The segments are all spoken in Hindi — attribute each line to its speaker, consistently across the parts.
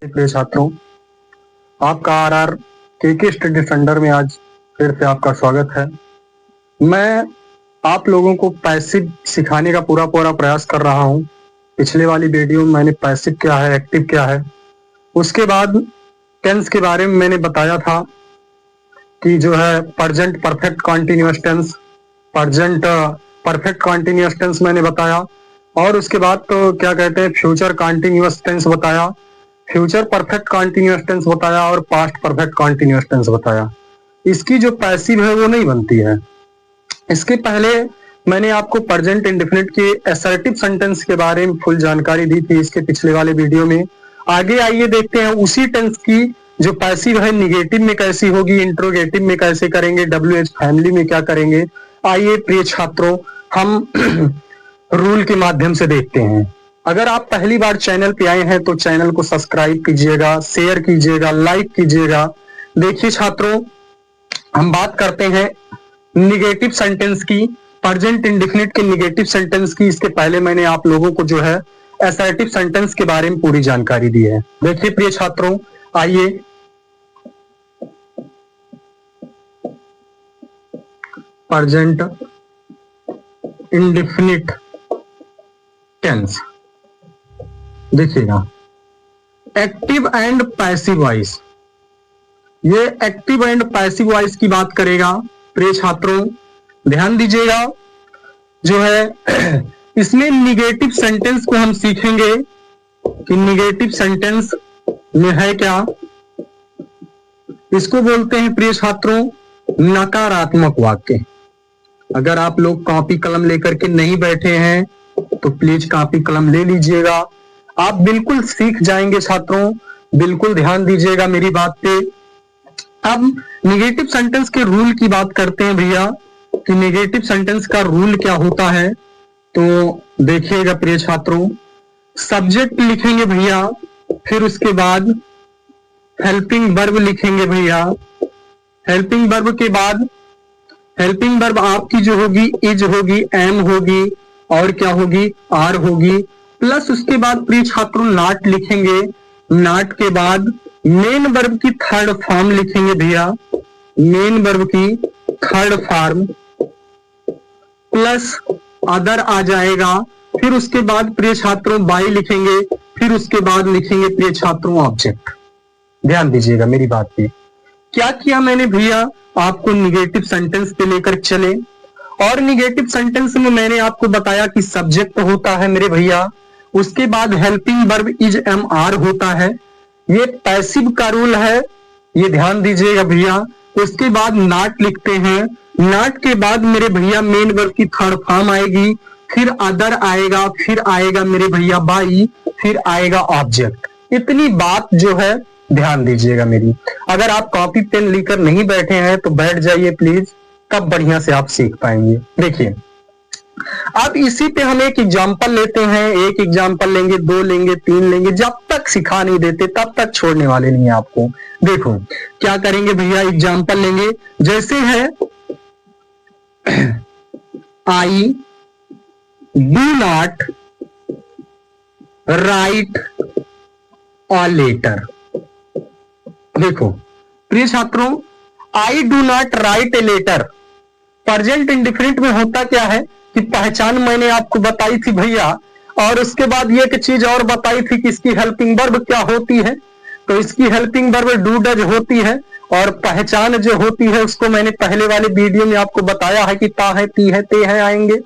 Speaker 1: प्रिय छात्रों, आपका आरआर के स्टडी सेंटर में आज फिर से आपका स्वागत है। मैं आप लोगों को पैसिव सिखाने का पूरा प्रयास कर रहा हूं। पिछले वाली वीडियो में मैंने पैसिव क्या है, एक्टिव क्या है, उसके बाद टेंस के बारे में मैंने बताया था कि जो है present perfect continuous tense, present perfect continuous tense मैंने बताया, और उसके बाद तो क्या कहते हैं फ्यूचर कॉन्टिन्यूअस टेंस बताया, फ्यूचर परफेक्ट कॉन्टिन्यूअस टेंस बताया और पास्ट परफेक्ट कॉन्टिन्यूअस टेंस बताया। इसकी जो पैसिव है वो नहीं बनती है। इसके पहले मैंने आपको प्रेजेंट इंडेफिनिट के असर्टिव सेंटेंस के बारे में फुल जानकारी दी थी इसके पिछले वाले वीडियो में। आगे आइए देखते हैं उसी टेंस की जो पैसिव है निगेटिव में कैसी होगी, इंट्रोगेटिव में कैसे करेंगे, WH फैमिली में क्या करेंगे। आइए प्रिय छात्रों, हम रूल के माध्यम से देखते हैं। अगर आप पहली बार चैनल पे आए हैं तो चैनल को सब्सक्राइब कीजिएगा, शेयर कीजिएगा, लाइक कीजिएगा। देखिए छात्रों, हम बात करते हैं निगेटिव सेंटेंस की, प्रेजेंट इंडेफिनिट के निगेटिव सेंटेंस की। इसके पहले मैंने आप लोगों को जो है असर्टिव सेंटेंस के बारे में पूरी जानकारी दी है। देखिए प्रिय छात्रों, आइए प्रेजेंट इंडेफिनिट टेंस देखिएगा, एक्टिव एंड पैसिव वॉइस। ये एक्टिव एंड पैसिव वॉइस की बात करेगा। प्रिय छात्रों ध्यान दीजिएगा, जो है इसमें निगेटिव सेंटेंस को हम सीखेंगे कि निगेटिव सेंटेंस में है क्या। इसको बोलते हैं प्रिय छात्रों नकारात्मक वाक्य। अगर आप लोग कॉपी कलम लेकर के नहीं बैठे हैं तो प्लीज कॉपी कलम ले लीजिएगा, आप बिल्कुल सीख जाएंगे छात्रों, बिल्कुल ध्यान दीजिएगा मेरी बात पे। अब निगेटिव सेंटेंस के रूल की बात करते हैं भैया कि निगेटिव सेंटेंस का रूल क्या होता है। तो देखिएगा प्रिय छात्रों, सब्जेक्ट लिखेंगे भैया, फिर उसके बाद हेल्पिंग वर्ब लिखेंगे भैया। हेल्पिंग वर्ब के बाद हेल्पिंग वर्ब आपकी जो होगी इज होगी, एम होगी और क्या होगी, आर होगी, प्लस उसके बाद प्रिय छात्रों नॉट लिखेंगे। नॉट के बाद मेन वर्ब की थर्ड फॉर्म लिखेंगे भैया, मेन वर्ब की थर्ड फॉर्म, प्लस अदर आ जाएगा। फिर उसके बाद प्रिय छात्रों बाई लिखेंगे, फिर उसके बाद लिखेंगे प्रिय छात्रों ऑब्जेक्ट। ध्यान दीजिएगा मेरी बात पे। क्या किया मैंने भैया, आपको निगेटिव सेंटेंस पे लेकर चले, और निगेटिव सेंटेंस में मैंने आपको बताया कि सब्जेक्ट होता है मेरे भैया, उसके बाद helping verb is am are होता है। ये पैसिव का रूल है, ये ध्यान दीजिएगा भैया। उसके बाद नॉट लिखते हैं, नॉट के बाद मेरे भैया मेन वर्ब की थर्ड फॉर्म आएगी, फिर अदर आएगा, फिर आएगा मेरे भैया बाई, फिर आएगा ऑब्जेक्ट। इतनी बात जो है ध्यान दीजिएगा मेरी। अगर आप कॉपी पेन लेकर नहीं बैठे हैं तो बैठ जाइए प्लीज, तब बढ़िया से आप सीख पाएंगे। देखिए अब इसी पे हम एक एग्जाम्पल लेते हैं, एक एग्जाम्पल लेंगे, दो लेंगे, तीन लेंगे, जब तक सिखा नहीं देते तब तक छोड़ने वाले नहीं है आपको। देखो क्या करेंगे भैया, एग्जाम्पल लेंगे, जैसे है I do not write a letter. देखो प्रिय छात्रों, I do not write a letter present indefinite में होता क्या है कि पहचान मैंने आपको बताई थी भैया, और उसके बाद ये चीज और बताई थी कि इसकी हेल्पिंग वर्ब क्या होती है। तो इसकी हेल्पिंग वर्ब डू डज होती है, और पहचान जो होती है उसको मैंने पहले वाले वीडियो में आपको बताया है कि ता है, ती है, ते है आएंगे।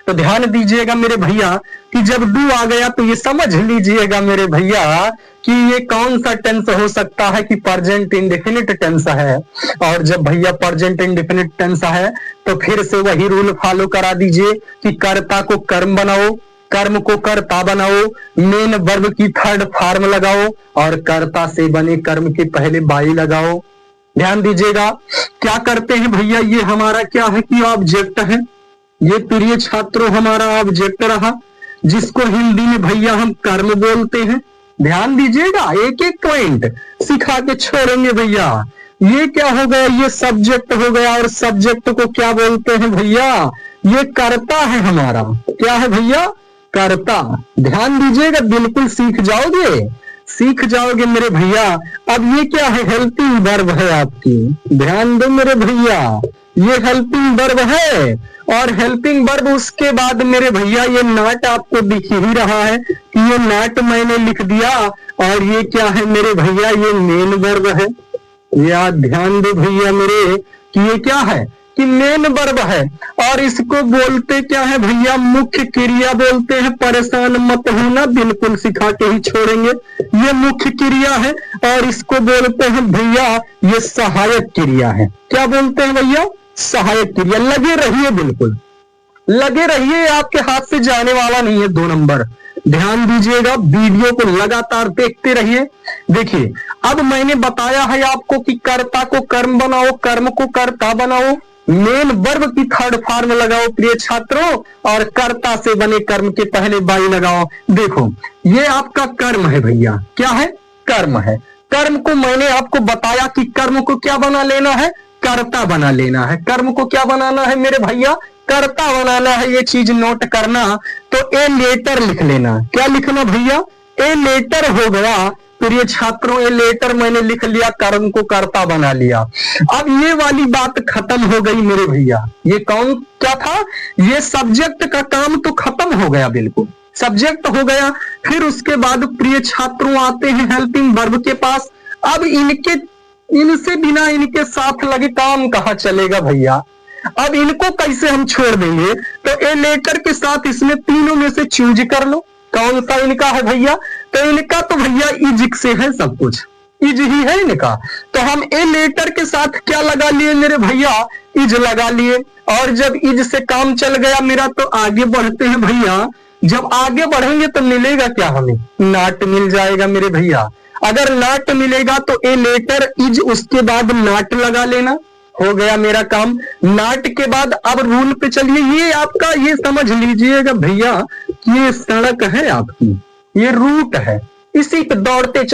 Speaker 1: तो ध्यान दीजिएगा मेरे भैया कि जब डू आ गया तो ये समझ लीजिएगा मेरे भैया कि ये कौन सा टेंस हो सकता है कि प्रेजेंट इंडेफिनिट टेंस है। और जब भैया प्रेजेंट इंडेफिनिट टेंस है तो फिर से वही रूल फॉलो करा दीजिए कि कर्ता को कर्म बनाओ, कर्म को कर्ता बनाओ, मेन वर्ब की थर्ड फॉर्म लगाओ, और कर्ता से बने कर्म के पहले बाई लगाओ। ध्यान दीजिएगा क्या करते हैं भैया, ये हमारा क्या है कि ऑब्जेक्ट है। ये प्रिय छात्रों हमारा ऑब्जेक्ट रहा, जिसको हिंदी में भैया हम कर्म बोलते हैं। ध्यान दीजिएगा, एक एक पॉइंट सिखा के छोड़ेंगे भैया। ये क्या हो गया, ये सब्जेक्ट हो गया, और सब्जेक्ट को क्या बोलते हैं भैया, ये कर्ता है हमारा। क्या है भैया, कर्ता। ध्यान दीजिएगा, बिल्कुल सीख जाओगे। सीख जाओगे मेरे भैया। अब ये क्या है, हेल्पिंग वर्ब है आपकी, ध्यान दो मेरे भैया, ये हेल्पिंग वर्ब है। और हेल्पिंग वर्ब उसके बाद मेरे भैया ये नॉट आपको दिख ही रहा है कि ये नॉट मैंने लिख दिया। और ये क्या है मेरे भैया, ये मेन वर्ब है। या ध्यान दो भैया मेरे कि ये क्या है कि मेन वर्ब है। और इसको बोलते क्या है भैया, मुख्य क्रिया बोलते हैं। परेशान मत होना, बिल्कुल सिखा के ही छोड़ेंगे। ये मुख्य क्रिया है और इसको बोलते हैं भैया ये सहायक क्रिया है। क्या बोलते हैं भैया, सहायक क्रिया। लगे रहिए, बिल्कुल लगे रहिए, आपके हाथ से जाने वाला नहीं है 2 नंबर। ध्यान दीजिएगा, वीडियो को लगातार देखते रहिए। देखिए अब मैंने बताया है आपको कि कर्ता को कर्म बनाओ, कर्म को कर्ता बनाओ, मेन वर्ब की थर्ड फॉर्म लगाओ प्रिय छात्रों, और कर्ता से बने कर्म के पहले बाई लगाओ। देखो ये आपका कर्म है भैया, क्या है, कर्म है। कर्म को मैंने आपको बताया कि कर्म को क्या बना लेना है, कर्ता बना लेना है। कर्म को क्या बनाना है मेरे भैया, कर्ता बनाना है। ये चीज नोट करना। तो ए लेटर लिख लेना। क्या लिखना भैया, ए लेटर हो गया प्रिय छात्रों, ए लेटर मैंने लिख लिया, कर्म को कर्ता बना लिया। अब ये वाली बात खत्म हो गई मेरे भैया। ये कौन क्या था, ये सब्जेक्ट का काम तो खत्म हो गया, बिल्कुल सब्जेक्ट हो गया। फिर उसके बाद प्रिय छात्रों आते हैं हेल्पिंग वर्ब के पास। अब इनसे बिना इनके साथ लगे काम कहाँ चलेगा भैया। अब इनको कैसे हम छोड़ देंगे, तो ए लेटर के साथ इसमें तीनों में से चूज कर लो, कौन सा इनका है भैया। तो इनका तो भैया इज से है, सब कुछ इज ही है इनका। तो हम ए लेटर के साथ क्या लगा लिए मेरे भैया, इज लगा लिए। और जब इज से काम चल गया मेरा, तो आगे बढ़ते हैं भैया। जब आगे बढ़ेंगे तो मिलेगा क्या, हमें नॉट मिल जाएगा मेरे भैया। अगर नॉट मिलेगा तो ए लेटर इज, उसके बाद नॉट लगा लेना, हो गया मेरा काम। नॉट के बाद अब रूल पे चलिए। ये आपका, ये समझ लीजिएगा भैया, ये सड़क है आपकी, ये रूट है, इसी पे दौड़ते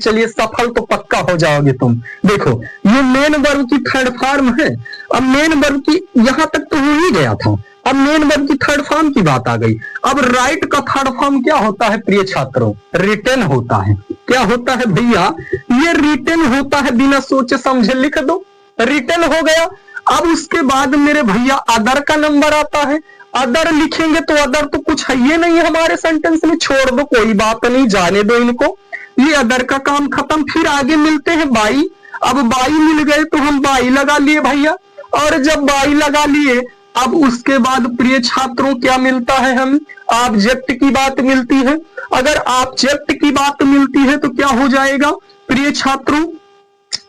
Speaker 1: चलिए, सफल तो पक्का हो जाओगे तुम। देखो ये मेन वर्ब की थर्ड फॉर्म है। अब मेन वर्ब की यहां तक तो हो ही गया था, अब मेन वर्ब की थर्ड फॉर्म की बात आ गई। अब राइट का थर्ड फॉर्म क्या होता है प्रिय छात्रों, रिटन होता है। क्या होता है भैया, ये रिटन होता है, बिना सोचे समझे लिख दो, रिटन हो गया। अब उसके बाद मेरे भैया अदर का नंबर आता है। अदर लिखेंगे तो अदर तो कुछ है ये नहीं हमारे सेंटेंस में, छोड़ दो कोई बात नहीं, जाने दो इनको, ये अदर का काम खत्म। फिर आगे मिलते हैं बाई। अब बाई मिल गए तो हम बाई लगा लिए भैया। और जब बाई लगा लिए, अब उसके बाद प्रिय छात्रों क्या मिलता है, हम ऑब्जेक्ट की बात मिलती है। अगर ऑब्जेक्ट की बात मिलती है तो क्या हो जाएगा प्रिय छात्रों,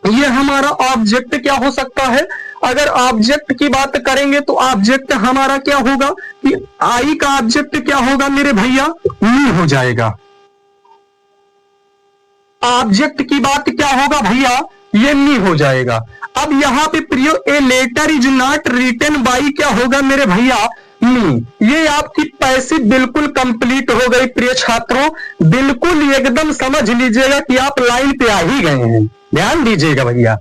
Speaker 1: ये हमारा ऑब्जेक्ट क्या हो सकता है। अगर ऑब्जेक्ट की बात करेंगे तो ऑब्जेक्ट हमारा क्या होगा कि आई का ऑब्जेक्ट क्या होगा मेरे भैया, मी हो जाएगा। ऑब्जेक्ट की बात क्या होगा भैया, ये मी हो जाएगा। अब यहाँ पे प्रियो, a letter is not written by क्या होगा मेरे भैया, मी। ये आपकी पैसिव बिल्कुल कंप्लीट हो गई प्रिय छात्रों। बिल्कुल एकदम समझ लीजिएगा कि आप लाइन पे आ ही गए हैं। ध्यान दीजिएगा भैया,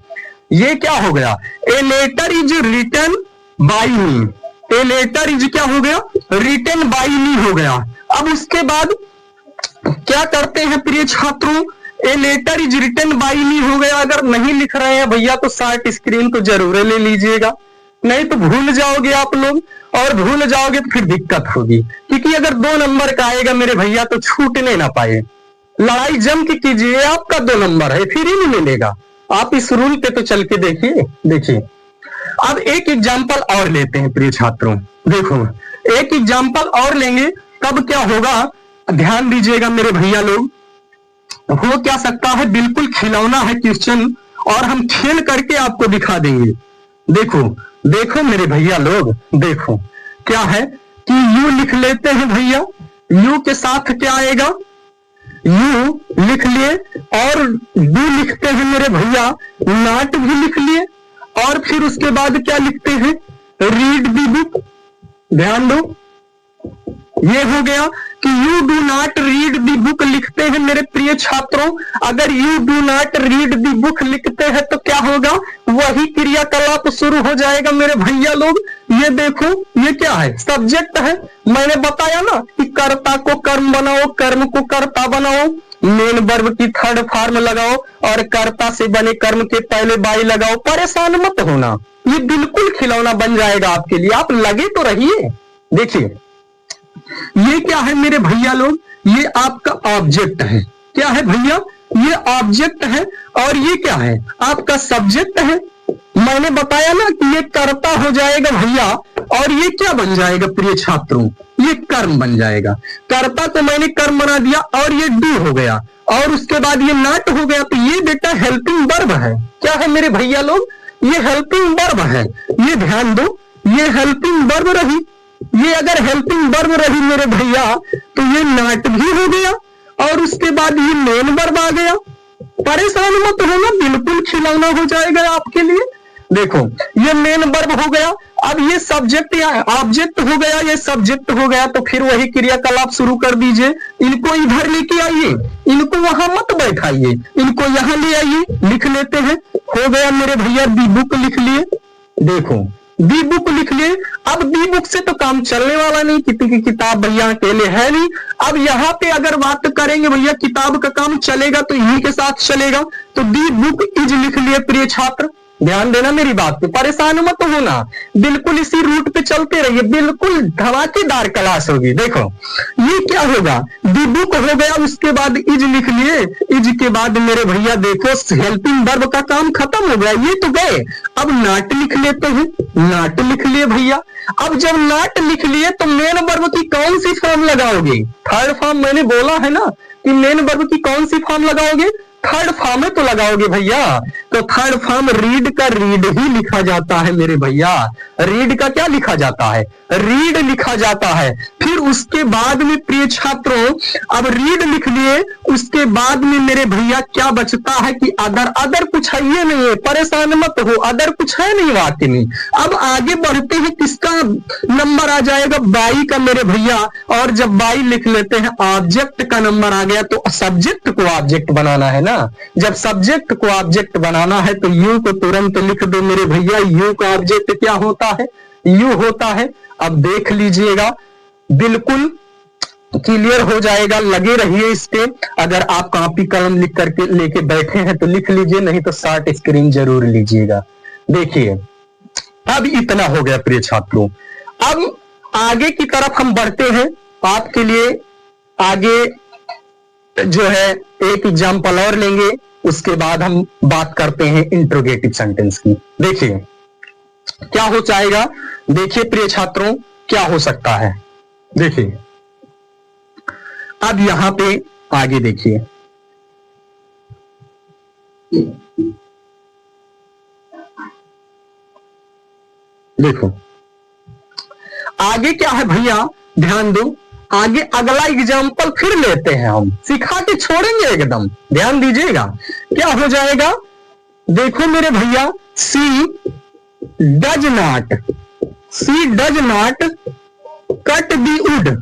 Speaker 1: ये क्या हो गया, a letter is written by me. A letter is क्या हो गया, रिटन बाई मी हो गया। अब उसके बाद क्या करते हैं प्रिय छात्रों, a letter is written by me हो गया। अगर नहीं लिख रहे हैं भैया तो शॉर्ट स्क्रीन तो जरूर ले लीजिएगा, नहीं तो भूल जाओगे आप लोग, और भूल जाओगे तो फिर दिक्कत होगी। क्योंकि अगर 2 नंबर का आएगा मेरे भैया तो छूटने ना पाए। लड़ाई जम के कीजिए, आपका 2 नंबर है, फिर ही नहीं मिलेगा। आप इस रूल पे तो चल के देखिए। अब एक एग्जाम्पल और लेते हैं प्रिय छात्रों। देखो एक एग्जाम्पल और लेंगे, तब क्या होगा, ध्यान दीजिएगा मेरे भैया लोग। हो क्या सकता है, बिल्कुल खिलौना है क्वेश्चन, और हम खेल करके आपको दिखा देंगे। देखो मेरे भैया लोग, देखो क्या है कि यू लिख लेते हैं भैया। यू के साथ क्या आएगा, यू लिख लिए, और डू लिखते हैं मेरे भैया, नॉट भी लिख लिए, और फिर उसके बाद क्या लिखते हैं, रीड दी बुक। ध्यान दो, ये हो गया कि you do not read the book लिखते हैं मेरे प्रिय छात्रों। अगर you do not read the book लिखते हैं तो क्या होगा, वही क्रियाकलाप शुरू हो जाएगा मेरे भैया लोग। ये देखो, ये क्या है, सब्जेक्ट है। मैंने बताया ना कि कर्ता को कर्म बनाओ, कर्म को कर्ता बनाओ। मेन वर्ब की थर्ड फॉर्म लगाओ और कर्ता से बने कर्म के पहले बाई लगाओ। परेशान मत होना, ये बिल्कुल खिलौना बन जाएगा आपके लिए, आप लगे तो रहिए। देखिए ये क्या है मेरे भैया लोग, ये आपका ऑब्जेक्ट है। क्या है भैया, ये ऑब्जेक्ट है और ये क्या है, आपका सब्जेक्ट है। मैंने बताया ना कि ये कर्ता हो जाएगा भैया और ये क्या बन जाएगा प्रिय छात्रों, ये कर्म बन जाएगा। कर्ता को मैंने कर्म बना दिया और ये डू हो गया और उसके बाद ये नॉट हो गया, तो ये बेटा हेल्पिंग वर्ब है। क्या है मेरे भैया लोग, ये हेल्पिंग वर्ब है। ये ध्यान दो, ये हेल्पिंग वर्ब रही। ये अगर हेल्पिंग वर्ब रही मेरे भैया तो ये नॉट भी हो गया और उसके बाद ये मेन वर्ब आ गया। परेशान मत होना, बिल्कुल खिलौना हो जाएगा आपके लिए। देखो ये मेन वर्ब हो गया, अब ये सब्जेक्ट या ऑब्जेक्ट हो गया, ये सब्जेक्ट हो गया, तो फिर वही क्रियाकलाप शुरू कर दीजिए। इनको इधर लेके आइए, इनको वहां मत बैठाइए, इनको यहां ले आइए, लिख लेते हैं। हो गया मेरे भैया, दी बुक लिख लिए। देखो दी बुक लिख लिए। अब दी बुक से तो काम चलने वाला नहीं, क्योंकि किताब भैया अकेले है नहीं। अब यहाँ पे अगर बात करेंगे भैया किताब का काम चलेगा तो इन्हीं के साथ चलेगा, तो दी बुक इज लिख लिए प्रिय छात्र। ध्यान देना मेरी बात पे, परेशान मत होना, बिल्कुल इसी रूट पे चलते रहिए, बिल्कुल धमाकेदार क्लास होगी। देखो ये क्या होगा, दी बुक हो गया, उसके बाद इज लिख लिए। इज के बाद मेरे भैया देखो हेल्पिंग वर्ब का काम खत्म हो गया, ये तो गए। अब नॉट लिख लेते हैं, नॉट लिख लिए भैया। अब जब नॉट लिख लिए तो मेन वर्ब की कौन सी फॉर्म लगाओगे, थर्ड फॉर्म। मैंने बोला है ना कि मेन वर्ब की कौन सी फॉर्म लगाओगे, थर्ड फॉर्म में तो लगाओगे भैया। तो थर्ड फॉर्म रीड का रीड ही लिखा जाता है मेरे भैया। रीड का क्या लिखा जाता है, रीड लिखा जाता है। फिर उसके बाद में प्रिय छात्रों अब रीड लिख लिए, उसके बाद में मेरे भैया क्या बचता है कि अदर। अदर कुछ है ये नहीं है, परेशान मत हो, अदर कुछ है नहीं वाक्य में। अब आगे बढ़ते हैं, किसका नंबर आ जाएगा, बाई का मेरे भैया। और जब बाई लिख लेते हैं ऑब्जेक्ट का नंबर आ गया, तो सब्जेक्ट को ऑब्जेक्ट बनाना है ना। जब सब्जेक्ट को ऑब्जेक्ट बनाना है तो यू को तुरंत लिख दो मेरे भैया। यू का ऑब्जेक्ट क्या होता है, यू होता है। अब देख लीजिएगा, बिल्कुल क्लियर हो जाएगा, लगे रहिए इस पे। अगर आप कॉपी कलम लिख करके लेके बैठे हैं तो लिख लीजिए, नहीं तो शॉर्ट स्क्रीन जरूर लीजिएगा। देखिए अब इतना हो गया प्रिय छात्रों। अब आगे की तरफ हम बढ़ते हैं, आपके लिए आगे जो है एक एग्जाम्पल और लेंगे, उसके बाद हम बात करते हैं इंट्रोगेटिव सेंटेंस की। देखिए क्या हो जाएगा, देखिए प्रिय छात्रों क्या हो सकता है। देखिए अब यहां पे आगे देखिए, देखो आगे क्या है भैया, ध्यान दो। आगे अगला एग्जाम्पल फिर लेते हैं, हम सिखा के छोड़ेंगे एकदम, ध्यान दीजिएगा। क्या हो जाएगा, देखो मेरे भैया, she does not, she does not cut the wood,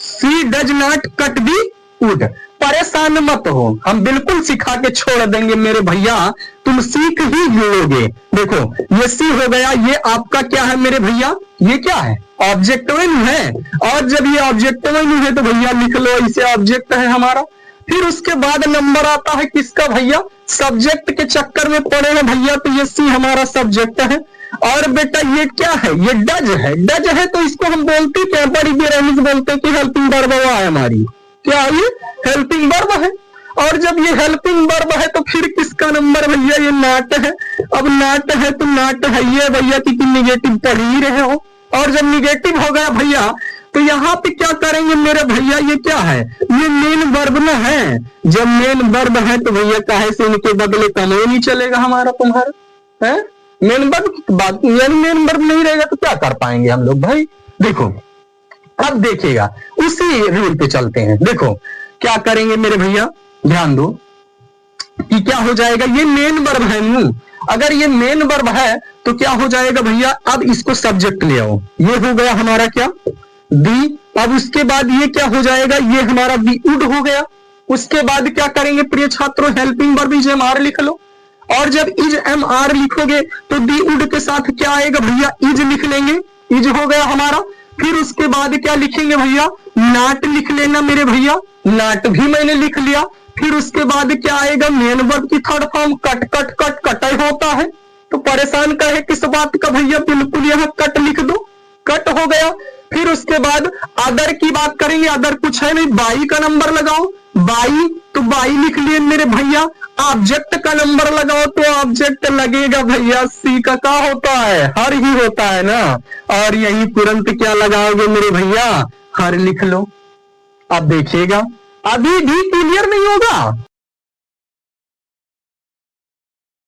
Speaker 1: she does not cut the wood. परेशान मत हो, हम बिल्कुल सिखा के छोड़ देंगे मेरे भैया, तुम सीख ही लोगे। देखो ये सी हो गया, ये आपका क्या है मेरे भैया, ये क्या है, ऑब्जेक्ट है। और जब ये ऑब्जेक्ट है तो भैया लिख लो, इसे ऑब्जेक्ट है हमारा। फिर उसके बाद नंबर आता है किसका भैया, सब्जेक्ट के चक्कर में पड़े हैं भैया, तो ये सी हमारा सब्जेक्ट है। और बेटा ये क्या है, ये डज है। डज है तो इसको हम बोलते क्या, बड़ी बेरहमी से बोलते कि हेल्पिंग वर्ब है हमारी। क्या ये हेल्पिंग वर्ब है। और जब ये हेल्पिंग वर्ब है तो फिर किसका नंबर भैया, ये नॉट है। अब नॉट है तो नॉट है ये भैया, क्योंकि निगेटिव पढ़ ही रहे हो। और जब निगेटिव हो गया भैया तो यहाँ पे क्या करेंगे मेरे भैया, ये क्या है, ये मेन वर्ब ना है। जब मेन वर्ब है तो भैया काहे से इनके बदले कमो नहीं चलेगा हमारा तुम्हारा है। मेन वर्ब की बात, यानी मेन वर्ब नहीं रहेगा तो क्या कर पाएंगे हम लोग भाई। देखो अब देखिएगा, उसी रूल पे चलते हैं। देखो क्या करेंगे मेरे भैया, ध्यान दो कि क्या हो जाएगा, ये मेन वर्ब है नू। अगर ये मेन वर्ब है तो क्या हो जाएगा भैया, अब इसको सब्जेक्ट ले आओ, ये हो गया हमारा क्या, दी। अब उसके बाद ये क्या हो जाएगा, ये हमारा दी वुड हो गया। उसके बाद क्या करेंगे प्रिय छात्रों, helping verb is am are लिख लो। और जब इज एम आर लिखोगे तो दी वुड के साथ क्या आएगा भैया, इज लिख लेंगे, इज हो गया हमारा। फिर उसके बाद क्या लिखेंगे भैया, नाट लिख लेना मेरे भैया, नाट भी मैंने लिख लिया। फिर उसके बाद क्या आएगा, मेन वर्ब की third form cut cut cut कटाई होता है, तो परेशान का है किस बात का भैया, बिल्कुल यहाँ कट लिख दो, कट हो गया। फिर उसके बाद अदर की बात करेंगे, अदर कुछ है नहीं, बाई का नंबर लगाओ, बाई तो बाई लिख लिए मेरे भैया। ऑब्जेक्ट का नंबर लगाओ तो ऑब्जेक्ट लगेगा भैया, सी का क्या होता है, हर ही होता है ना, और यही तुरंत क्या लगाओगे मेरे भैया, हर लिख लो। अब देखिएगा अभी भी क्लियर नहीं होगा।